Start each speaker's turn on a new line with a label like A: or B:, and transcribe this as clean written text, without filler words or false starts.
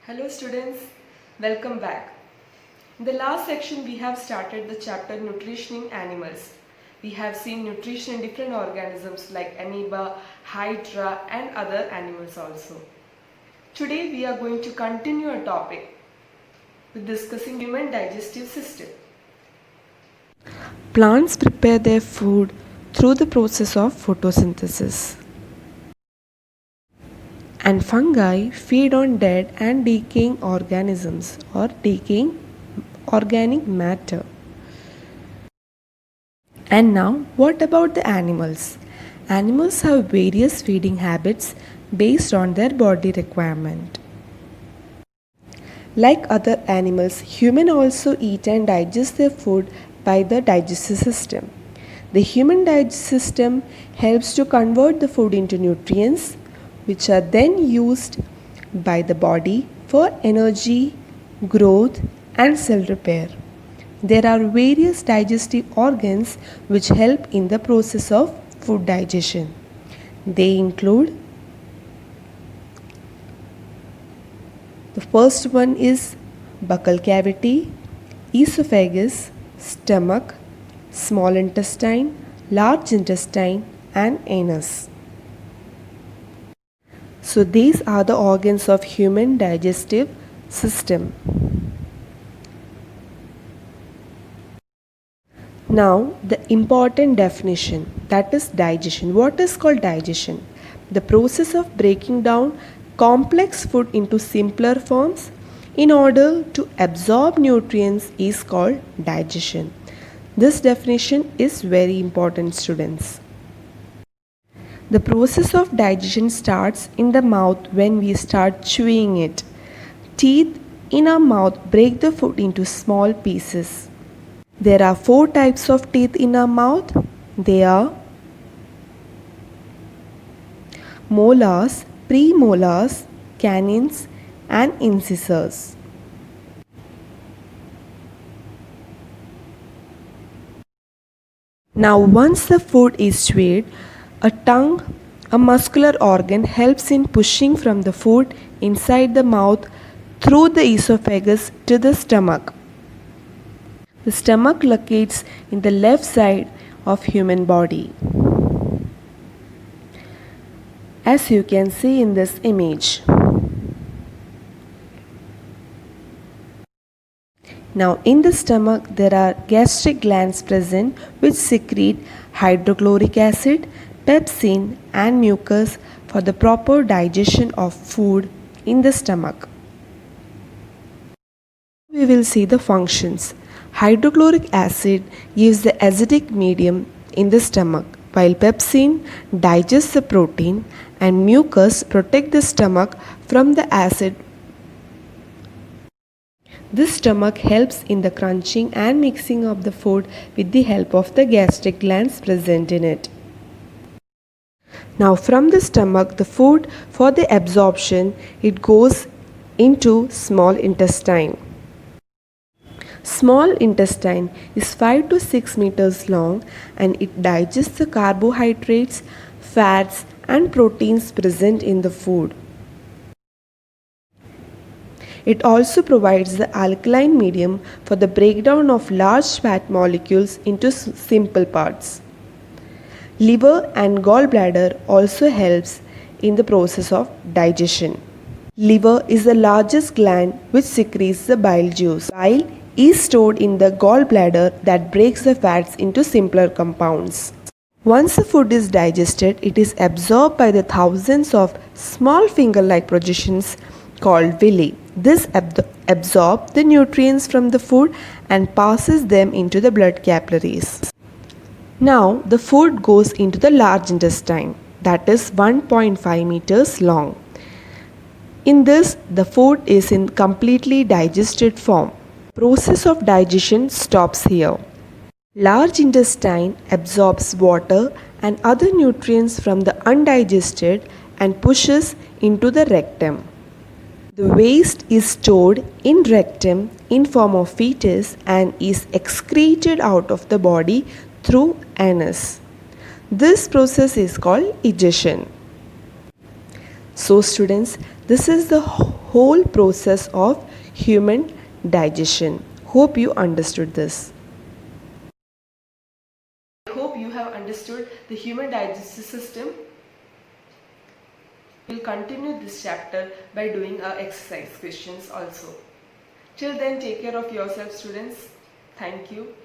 A: Hello students, welcome back. In the last section we have started the chapter Nutrition in Animals. We have seen nutrition in different organisms like amoeba, hydra and other animals also. Today we are going to continue our topic with discussing human digestive system.
B: Plants prepare their food through the process of photosynthesis. And fungi feed on dead and decaying organisms or decaying organic matter. And now, what about the animals? Animals have various feeding habits based on their body requirement. Like other animals, humans also eat and digest their food by the digestive system. The human digestive system helps to convert the food into nutrients, which are then used by the body for energy, growth, and cell repair. There are various digestive organs which help in the process of food digestion. They include the first one is buccal cavity, esophagus, stomach, small intestine, large intestine, and anus. So these are the organs of human digestive system. Now the important definition, that is digestion. What is called digestion? The process of breaking down complex food into simpler forms in order to absorb nutrients is called digestion. This definition is very important, students. The process of digestion starts in the mouth when we start chewing it. Teeth in our mouth break the food into small pieces. There are 4 types of teeth in our mouth. They are molars, premolars, canines, and incisors. Now, once the food is chewed, a tongue, a muscular organ, helps in pushing from the food inside the mouth through the esophagus to the stomach. The stomach locates in the left side of human body, as you can see in this image. Now in the stomach there are gastric glands present which secrete hydrochloric acid, pepsin and mucus for the proper digestion of food in the stomach. We will see the functions. Hydrochloric acid gives the acidic medium in the stomach, while pepsin digests the protein and mucus protect the stomach from the acid. This stomach helps in the crunching and mixing of the food with the help of the gastric glands present in it. Now from the stomach, the food for the absorption, it goes into small intestine. Small intestine is 5 to 6 meters long and it digests the carbohydrates, fats and proteins present in the food. It also provides the alkaline medium for the breakdown of large fat molecules into simple parts. Liver and gallbladder also helps in the process of digestion. Liver is the largest gland which secretes the bile juice. Bile is stored in the gallbladder that breaks the fats into simpler compounds. Once the food is digested, it is absorbed by the thousands of small finger-like projections called villi. This absorbs the nutrients from the food and passes them into the blood capillaries. Now the food goes into the large intestine, that is 1.5 meters long. In this, the food is in completely digested form. Process of digestion stops here. Large intestine absorbs water and other nutrients from the undigested and pushes into the rectum. The waste is stored in rectum in form of feces and is excreted out of the body through anus. This process is called egestion. So students, this is the whole process of human digestion. Hope you understood this.
A: I hope you have understood the human digestive system. We'll continue this chapter by doing our exercise questions also. Till then, take care of yourself, students. Thank you.